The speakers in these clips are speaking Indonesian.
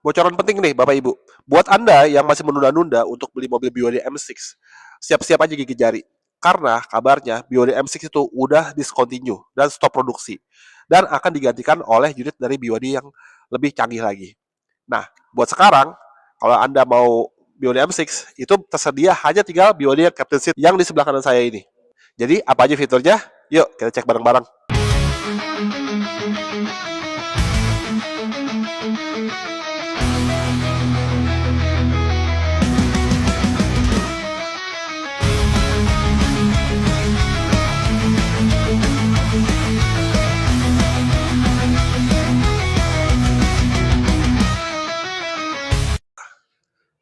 Bocoran penting nih Bapak Ibu. Buat Anda yang masih menunda-nunda untuk beli mobil BYD M6, siap-siap aja gigit jari. Karena kabarnya BYD M6 itu udah discontinue dan stop produksi. Dan akan digantikan oleh unit dari BYD yang lebih canggih lagi. Nah, buat sekarang, kalau Anda mau BYD M6, itu tersedia hanya tinggal BYD Captain Seat yang di sebelah kanan saya ini. Jadi, apa aja fiturnya? Yuk, kita cek bareng-bareng.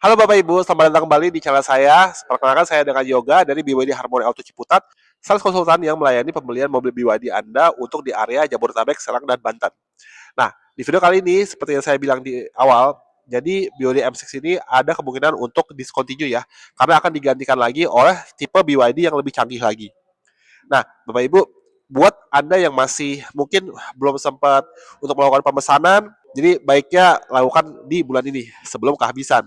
Halo Bapak Ibu, selamat datang kembali di channel saya. Perkenalkan saya dengan Yoga dari BYD Harmony Auto Ciputat, sales konsultan yang melayani pembelian mobil BYD Anda untuk di area Jabodetabek, Serang, dan Banten. Nah, di video kali ini, seperti yang saya bilang di awal, jadi BYD M6 ini ada kemungkinan untuk discontinue ya, karena akan digantikan lagi oleh tipe BYD yang lebih canggih lagi. Nah, Bapak Ibu, buat Anda yang masih mungkin belum sempat untuk melakukan pemesanan, jadi baiknya lakukan di bulan ini sebelum kehabisan.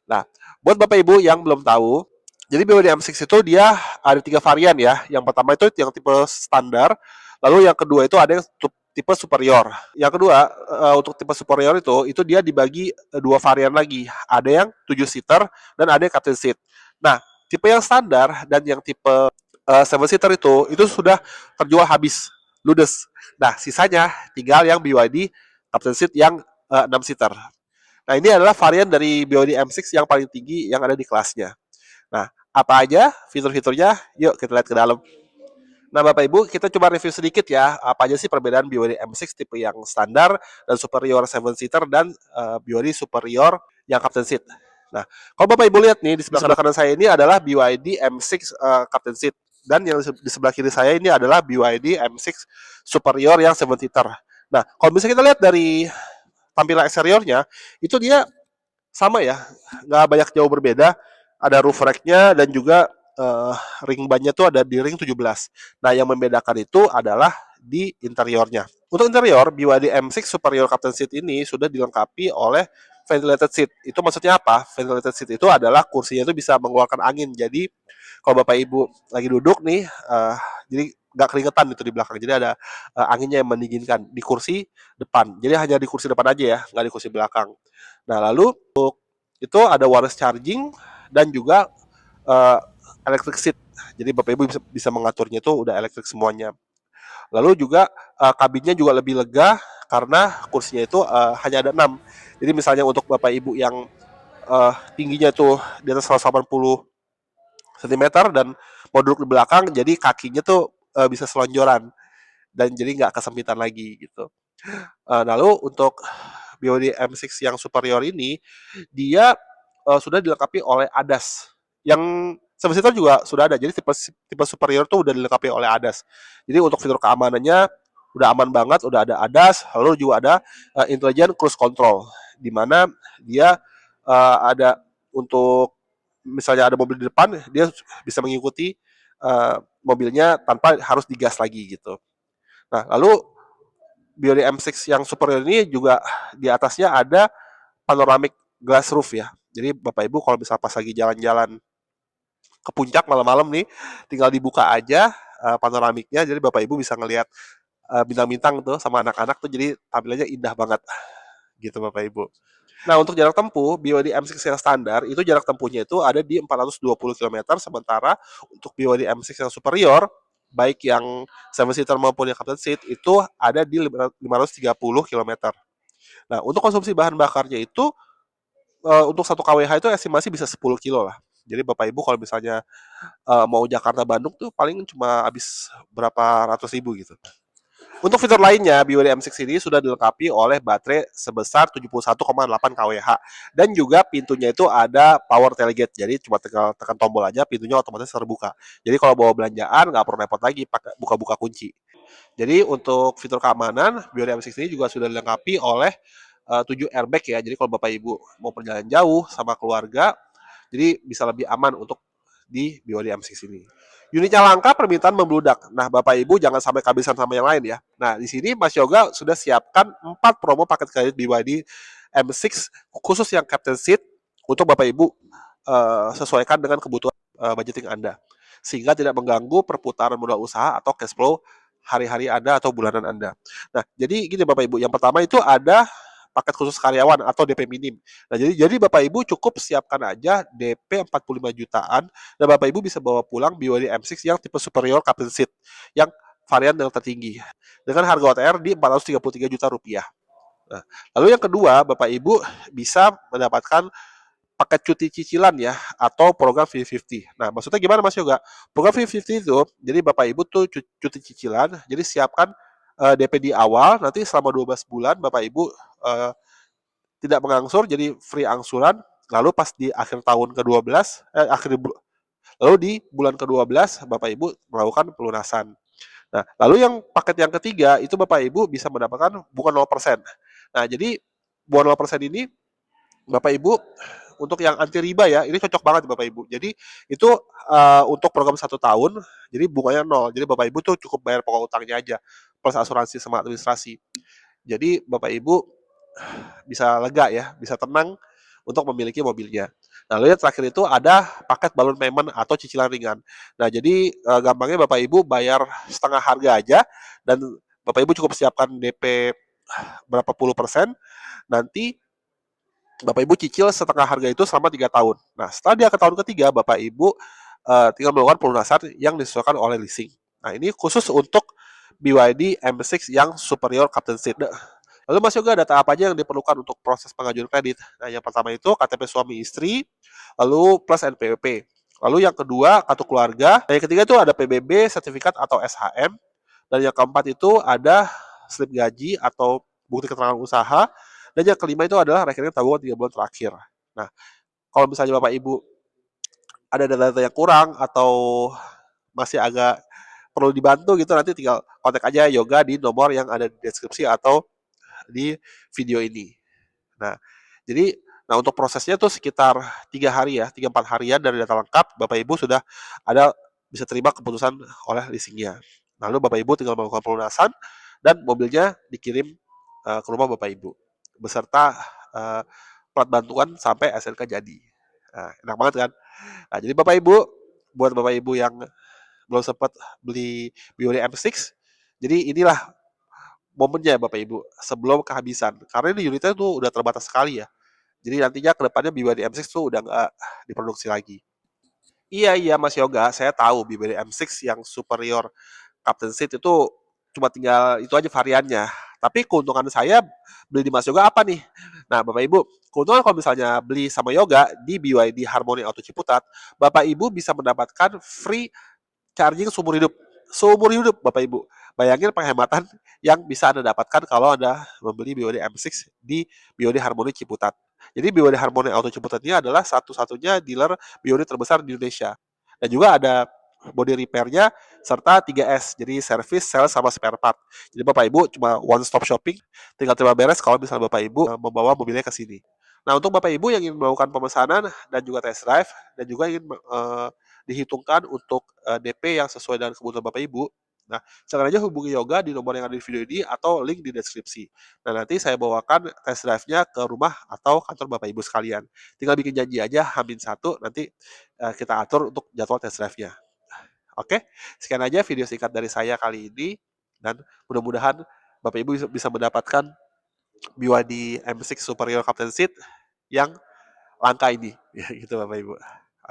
Nah, buat Bapak Ibu yang belum tahu, jadi BYD M6 itu dia ada 3 varian ya. Yang pertama itu yang tipe standar, lalu yang kedua itu ada yang tipe superior. Yang kedua, untuk tipe superior itu dia dibagi 2 varian lagi. Ada yang 7 seater dan ada yang captain seat. Nah, tipe yang standar dan yang tipe 7 seater itu sudah terjual habis, ludes. Nah, sisanya tinggal yang BYD captain seat yang 6 seater. Nah, ini adalah varian dari BYD M6 yang paling tinggi yang ada di kelasnya. Nah, apa aja fitur-fiturnya? Yuk kita lihat ke dalam. Nah, Bapak Ibu, kita coba review sedikit ya, apa aja sih perbedaan BYD M6 tipe yang standar dan superior 7 seater dan BYD superior yang captain seat. Nah, kalau Bapak Ibu lihat nih di sebelah kanan saya ini adalah BYD M6 captain seat dan yang di sebelah kiri saya ini adalah BYD M6 superior yang 7 seater. Nah, kalau misalnya kita lihat dari tampilan eksteriornya, itu dia sama ya, nggak banyak jauh berbeda. Ada roof rack-nya dan juga ring bannya tuh ada di ring 17. Nah, yang membedakan itu adalah di interiornya. Untuk interior, BYD M6 Superior Captain Seat ini sudah dilengkapi oleh ventilated seat. Itu maksudnya apa? Ventilated seat itu adalah kursinya itu bisa mengeluarkan angin. Jadi, kalau Bapak Ibu lagi duduk nih, jadi nggak keringetan itu di belakang. Jadi ada anginnya yang mendinginkan di kursi depan. Jadi hanya di kursi depan aja ya, nggak di kursi belakang. Nah, lalu untuk itu ada wireless charging dan juga uh, electric seat. Jadi Bapak Ibu bisa mengaturnya itu udah elektrik semuanya. Lalu juga kabinnya juga lebih lega karena kursinya itu hanya ada 6. Jadi misalnya untuk Bapak Ibu yang tingginya itu di atas 180 cm dan mau duduk di belakang, jadi kakinya tuh bisa selonjoran dan jadi nggak kesempitan lagi gitu. Lalu untuk BYD M6 yang superior ini, dia sudah dilengkapi oleh ADAS. Yang seven-seater juga sudah ada, jadi tipe superior tuh udah dilengkapi oleh ADAS. Jadi untuk fitur keamanannya udah aman banget, udah ada ADAS, lalu juga ada Intelligent Cruise Control, di mana dia ada untuk misalnya ada mobil di depan, dia bisa mengikuti mobilnya tanpa harus digas lagi gitu. Nah, lalu BYD M6 yang superior ini juga di atasnya ada panoramic glass roof ya. Jadi Bapak Ibu kalau bisa pas lagi jalan-jalan ke puncak malam-malam nih, tinggal dibuka aja panoramiknya, jadi Bapak Ibu bisa ngelihat bintang-bintang tuh sama anak-anak tuh, jadi tampilannya indah banget gitu Bapak Ibu. Nah, untuk jarak tempuh BYD M6 yang standar itu jarak tempuhnya itu ada di 420 km, sementara untuk BYD M6 yang superior baik yang 7 seater maupun yang captain seat itu ada di 530 km. Nah, untuk konsumsi bahan bakarnya itu untuk 1 kWh itu estimasi bisa 10 kilo lah. Jadi Bapak Ibu kalau misalnya mau Jakarta Bandung tuh paling cuma habis berapa ratus ribu gitu. Untuk fitur lainnya, BYD M6 ini sudah dilengkapi oleh baterai sebesar 71,8 kWh dan juga pintunya itu ada power tailgate. Jadi cuma tekan tombol aja, pintunya otomatis terbuka. Jadi kalau bawa belanjaan nggak perlu repot lagi pakai buka-buka kunci. Jadi untuk fitur keamanan, BYD M6 ini juga sudah dilengkapi oleh 7 airbag ya. Jadi kalau Bapak Ibu mau perjalanan jauh sama keluarga, jadi bisa lebih aman untuk di BYD M6 ini. Unitnya langka, permintaan membludak. Nah, Bapak Ibu jangan sampai kehabisan sama yang lain ya. Nah, di sini Mas Yoga sudah siapkan 4 promo paket kredit BYD M6 khusus yang captain seat untuk Bapak Ibu sesuaikan dengan kebutuhan budgeting Anda, sehingga tidak mengganggu perputaran modal usaha atau cash flow hari-hari Anda atau bulanan Anda. Nah, jadi gini Bapak Ibu, yang pertama itu ada paket khusus karyawan atau DP minim. Nah, jadi Bapak Ibu cukup siapkan aja DP 45 jutaan dan Bapak Ibu bisa bawa pulang BYD M6 yang tipe superior captain seat yang varian yang tertinggi dengan harga OTR di 433 juta rupiah. Nah, lalu yang kedua, Bapak Ibu bisa mendapatkan paket cuti cicilan ya atau program V50. Nah, maksudnya gimana Mas Yoga? Program V50 itu jadi Bapak Ibu tuh cuti cicilan, jadi siapkan DP di awal, nanti selama 12 bulan Bapak Ibu tidak mengangsur jadi free angsuran, lalu pas di akhir tahun ke-12 lalu di bulan ke-12 Bapak Ibu melakukan pelunasan. Nah, lalu yang paket yang ketiga itu Bapak Ibu bisa mendapatkan bunga 0%. Nah, jadi bunga 0% ini Bapak Ibu untuk yang anti riba ya, ini cocok banget Bapak Ibu. Jadi itu untuk program 1 tahun, jadi bunganya 0. Jadi Bapak Ibu tuh cukup bayar pokok utangnya aja, plus asuransi sama administrasi. Jadi Bapak Ibu bisa lega ya, bisa tenang untuk memiliki mobilnya. Nah, lalu yang terakhir itu ada paket balloon payment atau cicilan ringan. Nah, jadi gampangnya Bapak Ibu bayar setengah harga aja dan Bapak Ibu cukup siapkan DP berapa puluh persen, nanti Bapak Ibu cicil setengah harga itu selama 3 tahun. Nah, setelah dia ke tahun ketiga, Bapak Ibu tinggal melakukan pelunasan yang disesuaikan oleh leasing. Nah, ini khusus untuk BYD M6 yang superior captain seat. Lalu Mas Yoga, data apa aja yang diperlukan untuk proses pengajuan kredit? Nah, yang pertama itu KTP suami istri, lalu plus NPWP. Lalu yang kedua, kartu keluarga. Dan yang ketiga itu ada PBB, sertifikat atau SHM. Dan yang keempat itu ada slip gaji atau bukti keterangan usaha. Dan yang kelima itu adalah rekening tabungan 3 bulan terakhir. Nah, kalau misalnya Bapak Ibu ada data-data yang kurang atau masih agak perlu dibantu gitu, nanti tinggal kontak aja Yoga di nomor yang ada di deskripsi atau di video ini. Nah, jadi untuk prosesnya tuh sekitar 3 hari ya, 3-4 harian dari data lengkap, Bapak Ibu sudah ada bisa terima keputusan oleh leasingnya. Lalu Bapak Ibu tinggal melakukan pelunasan dan mobilnya dikirim ke rumah Bapak Ibu beserta plat bantuan sampai SNK jadi. Nah, enak banget kan? Nah, jadi Bapak Ibu, buat Bapak Ibu yang belum sempat beli BYD M6, jadi inilah momennya Bapak Ibu sebelum kehabisan. Karena ini unitnya tuh udah terbatas sekali ya. Jadi nantinya kedepannya BYD M6 tuh udah nggak diproduksi lagi. Iya iya Mas Yoga, saya tahu BYD M6 yang superior Captain Seat itu cuma tinggal itu aja variannya. Tapi keuntungan saya beli di Mas Yoga apa nih? Nah, Bapak Ibu, keuntungan kalau misalnya beli sama Yoga di BYD Harmony Auto Ciputat, Bapak Ibu bisa mendapatkan free charging seumur hidup. Seumur hidup, Bapak Ibu. Bayangin penghematan yang bisa Anda dapatkan kalau Anda membeli BYD M6 di BYD Harmony Ciputat. Jadi BYD Harmony Auto Ciputat ini adalah satu-satunya dealer BYD terbesar di Indonesia. Dan juga ada body repair-nya serta 3S, jadi service, sales, sama spare part. Jadi Bapak Ibu cuma one stop shopping, tinggal terima beres kalau misalnya Bapak Ibu membawa mobilnya ke sini. Nah, untuk Bapak Ibu yang ingin melakukan pemesanan dan juga test drive dan juga ingin dihitungkan untuk DP yang sesuai dengan kebutuhan Bapak Ibu, nah, silakan aja hubungi Yoga di nomor yang ada di video ini atau link di deskripsi. Nah, nanti saya bawakan test drive-nya ke rumah atau kantor Bapak Ibu sekalian. Tinggal bikin janji aja, H-1, nanti kita atur untuk jadwal test drive-nya. Oke, sekian aja video singkat dari saya kali ini, dan mudah-mudahan Bapak Ibu bisa mendapatkan BYD M6 Superior Captain Seat yang langka ini. Ya, gitu Bapak Ibu.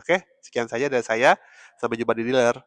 Oke, sekian saja dari saya. Sampai jumpa di dealer.